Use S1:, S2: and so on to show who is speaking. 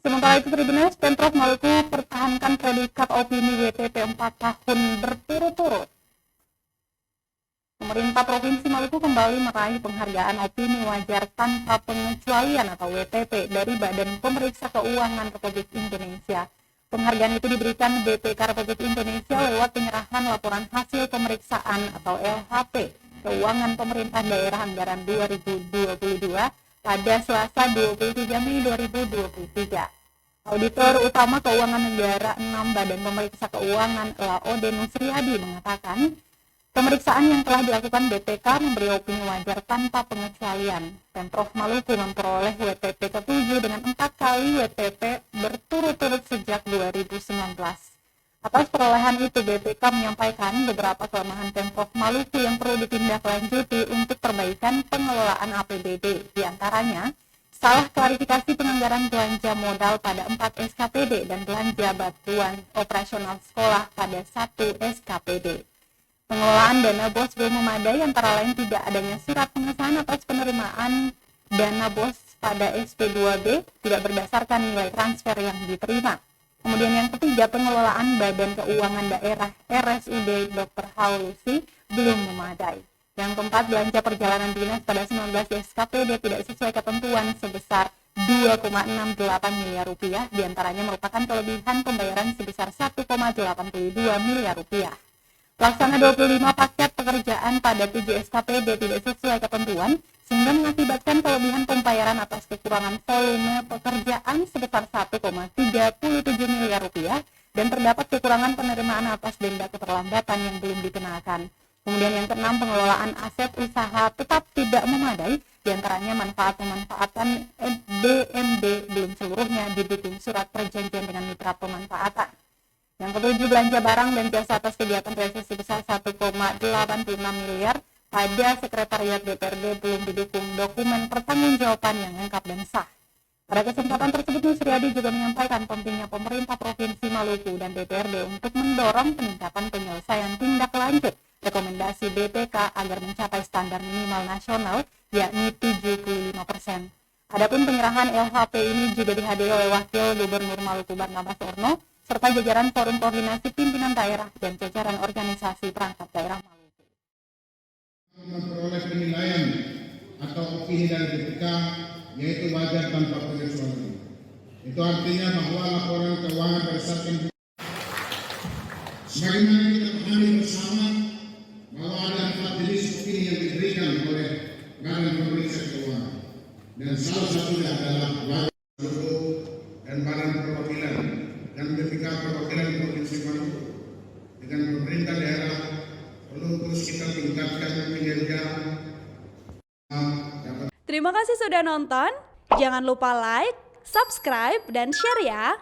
S1: Sementara itu Tribuners, Pemprov Maluku pertahankan predikat opini WTP 4 tahun berturut-turut. Pemerintah Provinsi Maluku kembali meraih penghargaan opini wajar tanpa pengecualian atau WTP dari Badan Pemeriksa Keuangan Republik Indonesia. Penghargaan itu diberikan BPK Republik Indonesia lewat penyerahan laporan hasil pemeriksaan atau LHP Keuangan Pemerintah Daerah Anggaran 2022 pada Selasa 23 Mei 2023. Auditor Utama Keuangan Negara 6 Badan Pemeriksa Keuangan LAOD Nusriyadi mengatakan, pemeriksaan yang telah dilakukan BPK memberi opini wajar tanpa pengecualian. Pemprov Maluku memperoleh WTP ke-7 dengan 4 kali WTP berturut-turut sejak 2019. Atas perolehan itu, BPK menyampaikan beberapa kelemahan Pemprov Maluku yang perlu ditindaklanjuti untuk perbaikan pengelolaan APBD. Di antaranya, salah klarifikasi penganggaran belanja modal pada 4 SKPD dan belanja bantuan operasional sekolah pada 1 SKPD. Pengelolaan dana BOS belum memadai, antara lain tidak adanya surat pengesahan atas penerimaan dana BOS pada SP2B tidak berdasarkan nilai transfer yang diterima. Kemudian yang ketiga, pengelolaan Badan Keuangan Daerah RSUD Dr. Haulusi belum memadai. Yang keempat, belanja perjalanan dinas pada 19 SKPD tidak sesuai ketentuan sebesar 2,68 miliar rupiah, diantaranya merupakan kelebihan pembayaran sebesar 1,82 miliar rupiah. Pelaksana 25 paket pekerjaan pada 7 SKPD tidak sesuai ketentuan, sehingga mengakibatkan kelebihan pembayaran atas kekurangan volume pekerjaan sebesar 1,37 miliar rupiah dan terdapat kekurangan penerimaan atas denda keterlambatan yang belum dikenakan. Kemudian yang keenam, pengelolaan aset usaha tetap tidak memadai, diantaranya manfaat pemanfaatan DMD belum seluruhnya didukung surat perjanjian dengan mitra pemanfaatan. Yang ketujuh, belanja barang dan jasa atas kegiatan realisasi sebesar 1,86 miliar pada Sekretariat DPRD belum didukung dokumen pertanggungjawaban yang lengkap dan sah. Pada kesempatan tersebut, Nusriyadi juga menyampaikan pentingnya pemerintah Provinsi Maluku dan DPRD untuk mendorong peningkatan penyelesaian tindak lanjut rekomendasi BPK agar mencapai standar minimal nasional yakni 75%. Adapun penyerahan LHP ini juga dihadiri oleh Wakil Gubernur Maluku Barnabas Orno serta jajaran Forum Koordinasi Pimpinan Daerah dan jajaran organisasi perangkat daerah Maluku.
S2: Memperoleh penilaian atau opini dari BPK yaitu wajar tanpa pengecualian. Itu artinya bahwa laporan keuangan berdasarkan sebagaimana kita pahami bersama bahwa ada 4 jenis opini yang diberikan oleh Badan Pemeriksa Keuangan, dan salah satunya adalah Maluku dan Badan Perwakilan dan BPK Perwakilan Provinsi Maluku dengan pemerintah daerah perlu terus kita tingkatkan kinerja.
S3: Terima kasih sudah nonton. Jangan lupa like, subscribe, dan share ya.